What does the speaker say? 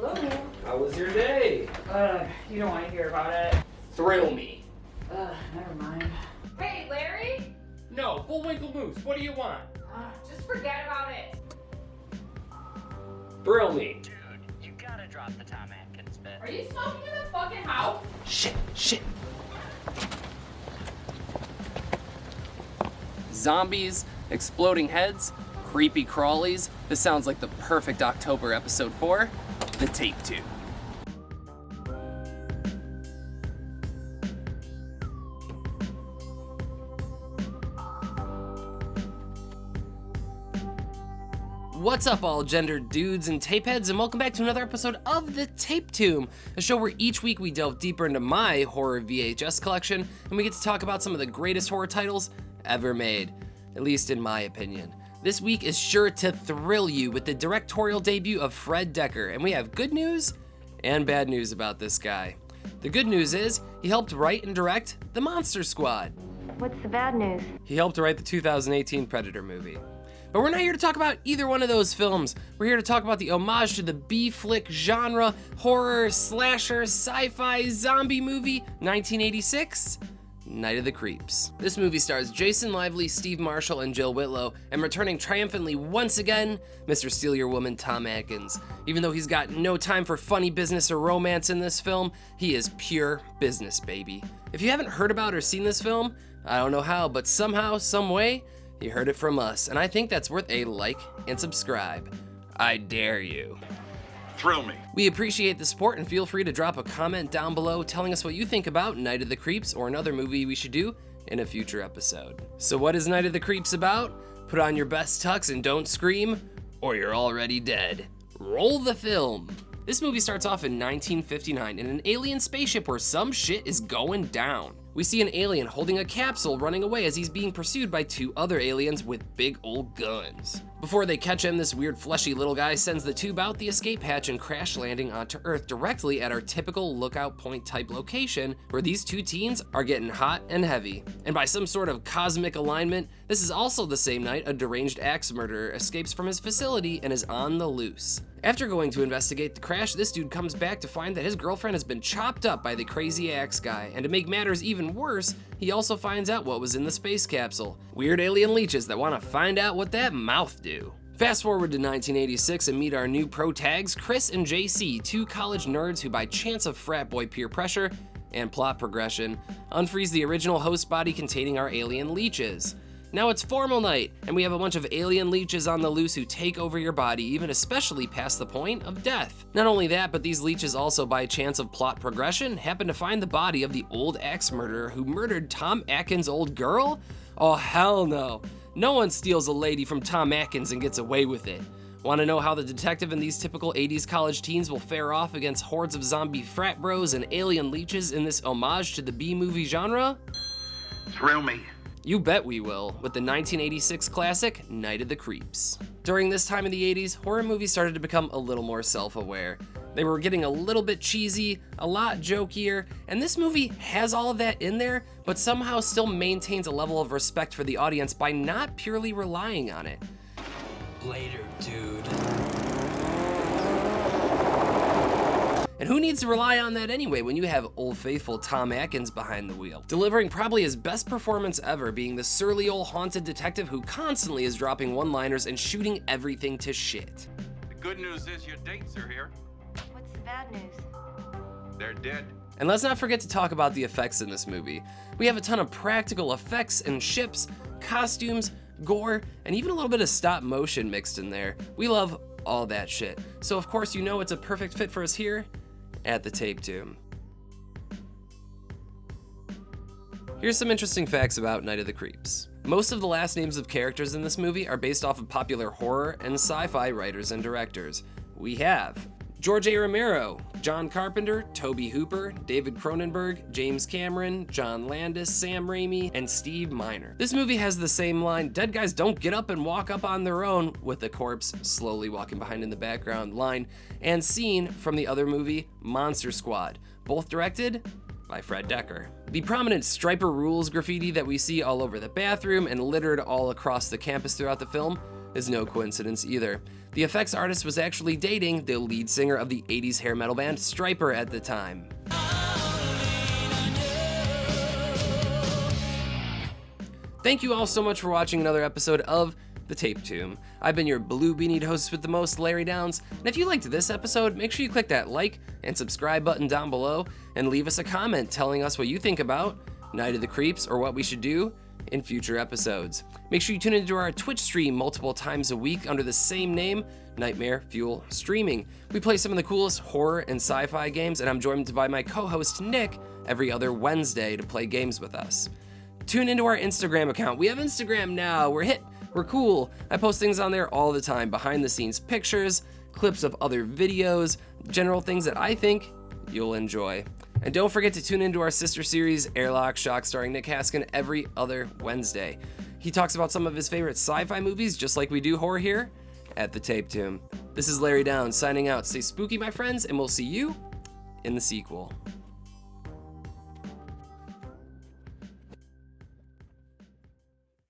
Hello. How was your day? You don't want to hear about it. Thrill me. Never mind. Hey, Larry? No, Bullwinkle Moose, what do you want? Just forget about it. Thrill me. Dude, you gotta drop the Tom Atkins bit. Are you smoking in the fucking house? Shit. Zombies, exploding heads, creepy crawlies. This sounds like the perfect October episode for The Tape Tube. What's up, all gendered dudes and tape heads, and welcome back to another episode of The Tape Tomb, a show where each week we delve deeper into my horror VHS collection, and we get to talk about some of the greatest horror titles ever made, at least in my opinion. This week is sure to thrill you with the directorial debut of Fred Dekker, and we have good news and bad news about this guy. The good news is he helped write and direct The Monster Squad. What's the bad news? He helped write the 2018 Predator movie. But we're not here to talk about either one of those films. We're here to talk about the homage to the B-flick genre, horror, slasher, sci-fi, zombie movie, 1986, Night of the Creeps. This movie stars Jason Lively, Steve Marshall, and Jill Whitlow, and returning triumphantly once again, Mr. Steal Your Woman Tom Atkins. Even though he's got no time for funny business or romance in this film, he is pure business, baby. If you haven't heard about or seen this film, I don't know how, but somehow, some way, you heard it from us, and I think that's worth a like and subscribe. I dare you. Thrill me. We appreciate the support, and feel free to drop a comment down below telling us what you think about Night of the Creeps or another movie we should do in a future episode. So what is Night of the Creeps about? Put on your best tux and don't scream, or you're already dead. Roll the film. This movie starts off in 1959 in an alien spaceship where some shit is going down. We see an alien holding a capsule running away as he's being pursued by two other aliens with big old guns. Before they catch him, this weird fleshy little guy sends the tube out the escape hatch and crash landing onto Earth directly at our typical lookout point type location where these two teens are getting hot and heavy. And by some sort of cosmic alignment, this is also the same night a deranged axe murderer escapes from his facility and is on the loose. After going to investigate the crash, this dude comes back to find that his girlfriend has been chopped up by the crazy axe guy, and to make matters even worse, he also finds out what was in the space capsule. Weird alien leeches that want to find out what that mouth do. Fast forward to 1986 and meet our new pro tags, Chris and JC, two college nerds who by chance of frat boy peer pressure and plot progression, unfreeze the original host body containing our alien leeches. Now it's formal night, and we have a bunch of alien leeches on the loose who take over your body, even especially past the point of death. Not only that, but these leeches also, by chance of plot progression, happen to find the body of the old axe murderer who murdered Tom Atkins' old girl? Oh hell no. No one steals a lady from Tom Atkins and gets away with it. Want to know how the detective and these typical 80s college teens will fare off against hordes of zombie frat bros and alien leeches in this homage to the B-movie genre? Thrill me. You bet we will, with the 1986 classic, Night of the Creeps. During this time in the 80s, horror movies started to become a little more self-aware. They were getting a little bit cheesy, a lot jokier, and this movie has all of that in there, but somehow still maintains a level of respect for the audience by not purely relying on it. Later, dude. And who needs to rely on that anyway when you have old faithful Tom Atkins behind the wheel, delivering probably his best performance ever, being the surly old haunted detective who constantly is dropping one-liners and shooting everything to shit. The good news is your dates are here. What's the bad news? They're dead. And let's not forget to talk about the effects in this movie. We have a ton of practical effects and ships, costumes, gore, and even a little bit of stop motion mixed in there. We love all that shit. So of course you know it's a perfect fit for us here at the Tape Tomb. Here's some interesting facts about Night of the Creeps. Most of the last names of characters in this movie are based off of popular horror and sci-fi writers and directors. We have George A. Romero, John Carpenter, Tobe Hooper, David Cronenberg, James Cameron, John Landis, Sam Raimi, and Steve Miner. This movie has the same line, "Dead guys don't get up and walk up on their own," with the corpse slowly walking behind in the background line, and scene from the other movie, Monster Squad, both directed by Fred Dekker. The prominent Striper Rules graffiti that we see all over the bathroom and littered all across the campus throughout the film, is no coincidence either. The effects artist was actually dating the lead singer of the 80s hair metal band Stryper at the time. Thank you all so much for watching another episode of The Tape Tomb. I've been your blue beanied host with the most, Larry Downs, and if you liked this episode, make sure you click that like and subscribe button down below and leave us a comment telling us what you think about Night of the Creeps or what we should do in future episodes. Make sure you tune into our Twitch stream multiple times a week under the same name, Nightmare Fuel Streaming. We play some of the coolest horror and sci-fi games, and I'm joined by my co-host Nick every other Wednesday to play games with us. Tune into our Instagram account. We have Instagram now. We're hip. We're cool. I post things on there all the time. Behind the scenes pictures, clips of other videos, general things that I think you'll enjoy. And don't forget to tune into our sister series, Airlock Shock, starring Nick Haskin, every other Wednesday. He talks about some of his favorite sci-fi movies, just like we do horror here at The Tape Tomb. This is Larry Downs signing out. Stay spooky, my friends, and we'll see you in the sequel.